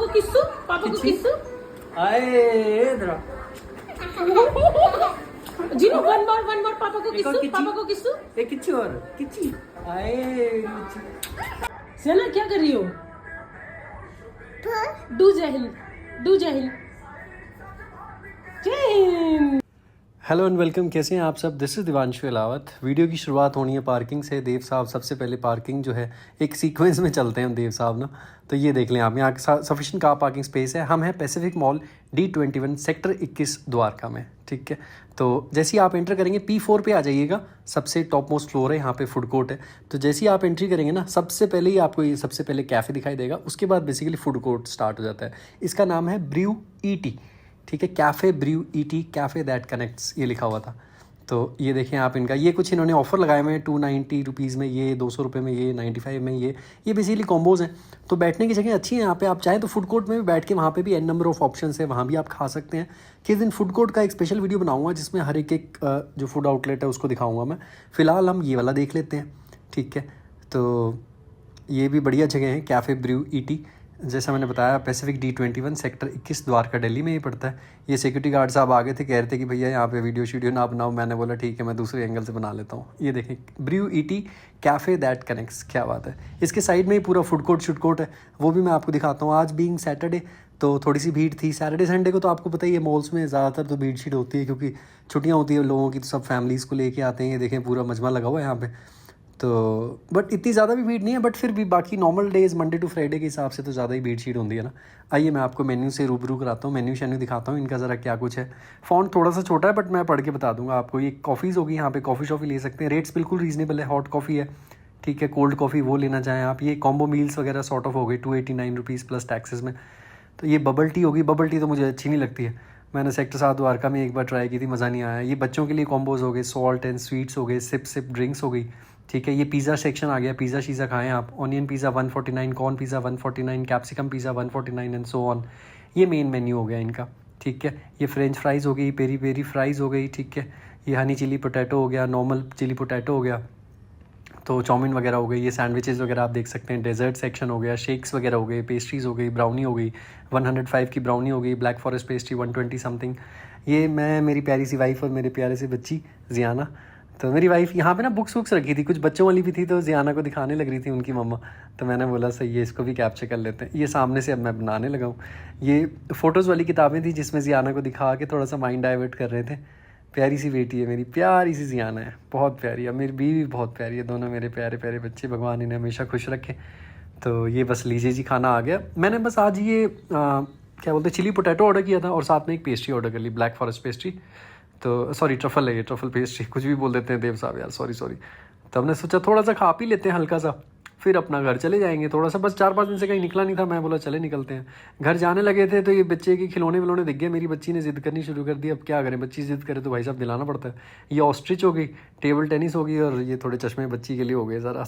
किस्सू, पापा को किस्सू। आए इधर जीनू वन मोर पापा को किस्सू, पापा को किस्सू। एक किच्ची और किच्ची आए सेना क्या कर रही हो? डू जय हिंद, डू जय हिंद, जय हिंद। हेलो एंड वेलकम, कैसे हैं आप सब? This is Divanshu Ahlawat. Video की शुरुआत होनी है पार्किंग से। देव साहब सबसे पहले पार्किंग जो है एक सीक्वेंस में चलते हैं हम देव साहब ना। तो ये देख लें आप, यहाँ सफिशिएंट कार पार्किंग स्पेस है। हम हैं Pacific mall D21 sector 21 Dwarka में, ठीक है। तो जैसे ही आप एंटर करेंगे P4 पे आ जाइएगा, सबसे टॉप मोस्ट फ्लोर है, यहाँ पे फूड कोर्ट है। तो जैसे ही आप एंट्री करेंगे ना, सबसे पहले ही आपको ये सबसे पहले कैफ़े दिखाई देगा, उसके बाद बेसिकली फूड कोर्ट स्टार्ट हो जाता है। इसका नाम है ब्रू ईटी, ठीक है। Cafe Brew It, cafe that connects, ये लिखा हुआ था। तो ये देखें आप, इनका ये कुछ इन्होंने ऑफर लगाए हुए हैं 290 रुपीज़ में, ये 200 रुपये में, ये 95 में, ये बेसिकली कॉम्बोज़ हैं। तो बैठने की जगह अच्छी है यहाँ पे। आप चाहें तो फूड कोर्ट में भी बैठ के, वहाँ पे भी एन नंबर ऑफ ऑप्शंस है, वहाँ भी आप खा सकते हैं। किस दिन फूड कोर्ट का एक स्पेशल वीडियो बनाऊँगा जिसमें हर एक जो फूड आउटलेट है उसको दिखाऊँगा मैं। फ़िलहाल हम ये वाला देख लेते हैं, ठीक है। तो ये भी बढ़िया जगह है, कैफ़े ब्रू ईटी। जैसा मैंने बताया, Pacific D21 sector 21 Dwarka Delhi में ही पड़ता है। ये सिक्योरिटी गार्ड साहब आ गए थे, कह रहे थे कि भैया यहाँ पे वीडियो शीडियो ना बनाओ। मैंने बोला ठीक है, मैं दूसरे एंगल से बना लेता हूँ। ये देखें, Brew It cafe that connects, क्या बात है। इसके साइड में ही पूरा फूड कोर्ट शूट कोर्ट है, वो भी मैं आपको दिखाता हूँ। आज बीइंग सैटरडे तो थोड़ी सी भीड़ थी। सैटरडे संडे को तो आपको पता ही है मॉल्स में ज़्यादातर तो भीड़ शीट होती है, क्योंकि छुट्टियाँ होती है लोगों की, तो सब फैमिलीज़ को लेके आते हैं। ये देखें पूरा मजमा लगा हुआ है यहाँ पे। तो बट इतनी ज़्यादा भी भीड़ नहीं है, बट फिर भी बाकी normal days Monday to Friday के हिसाब से तो ज़्यादा ही भीड़ शीट होती है ना। आइए मैं आपको मेन्यू से रूबरू कराता हूँ, मेन्यू शेन्यू दिखाता हूँ इनका ज़रा क्या कुछ है। फ़ॉन्ट थोड़ा सा छोटा है बट मैं पढ़ के बता दूंगा आपको। ये कॉफ़ीज़ होगी, यहाँ पे कॉफ़ी शॉफ़ी ले सकते हैं। रेट्स बिल्कुल रीज़नेबल है। हॉट कॉफ़ी है, ठीक है। कोल्ड कॉफ़ी वो लेना चाहें आप। ये कॉम्बो मील्स वगैरह सॉर्ट ऑफ हो गई 289 रुपीज़ प्लस टैक्सेस में। तो ये बबल टी होगी। बबल टी तो मुझे अच्छी नहीं लगती है, मैंने सेक्टर 7 द्वारका में एक बार ट्राई की थी, मज़ा नहीं आया। ये बच्चों के लिए कॉम्बोज़ हो गए, सॉल्ट एंड स्वीट्स हो गए, सिप ड्रिंक्स हो गई, ठीक है। ये पिज़्ज़ा सेक्शन आ गया, पिज़्ज़ा शीज़ा खाएं आप। Onion pizza 149, corn pizza 149, capsicum pizza 149 and so on. ये मेन मेन्यू हो गया इनका, ठीक है। ये फ्रेंच फ्राइज़ हो गई, पेरी पेरी फ्राइज़ हो गई, ठीक है। ये हनी चिली पोटैटो हो गया, नॉर्मल चिली पोटैटो हो गया, तो चाउमीन वगैरह हो गई। ये सैंडविचेस वगैरह आप देख सकते हैं। डेजर्ट सेक्शन हो गया, शेक्स वगैरह हो गई, पेस्ट्रीज़ हो गई, ब्राउनी हो गई 105 की ब्राउनी हो गई, ब्लैक फॉरेस्ट पेस्ट्री 120 समथिंग। ये मैं, मेरी प्यारी सी वाइफ और मेरे प्यारे से बच्ची जियाना। तो मेरी वाइफ यहाँ पे ना बुक्स रखी थी, कुछ बच्चों वाली भी थी, तो जियाना को दिखाने लग रही थी उनकी मम्मा। तो मैंने बोला सही है, इसको भी कैप्चर कर लेते हैं। ये सामने से अब मैं बनाने लगा हूँ। ये फ़ोटोज़ वाली किताबें थी जिसमें जियाना को दिखा के थोड़ा सा माइंड डाइवर्ट कर रहे थे। प्यारी सी बेटी है मेरी, प्यारी सी जियाना है, बहुत प्यारी है। मेरी बीवी भी बहुत प्यारी है, दोनों मेरे प्यारे प्यारे बच्चे, भगवान इन्हें हमेशा खुश रखे। तो ये बस लीजिए जी, खाना आ गया। मैंने बस आज ये क्या बोलते हैं, चिली पोटैटो ऑर्डर किया था और साथ में एक पेस्ट्री ऑर्डर कर ली, ब्लैक फॉरेस्ट पेस्ट्री। तो सॉरी, ट्रफल है ये, ट्रफल पेस्ट्री, कुछ भी बोल देते हैं देव साहब यार, सॉरी। तो हमने सोचा थोड़ा सा खा पी लेते हैं हल्का सा, फिर अपना घर चले जाएंगे। थोड़ा सा बस 4-5 दिन से कहीं निकला नहीं था, मैं बोला चले निकलते हैं। घर जाने लगे थे तो ये बच्चे के खिलौने विलौने दिख गए। मेरी बच्ची ने जिद करनी शुरू कर दी। अब क्या करें, बच्ची जिद करे तो भाई साहब दिलाना पड़ता है। ये ऑस्ट्रिच हो गई, टेबल टेनिस हो गई, और ये थोड़े चश्मे बच्ची के लिए हो गए ज़रा।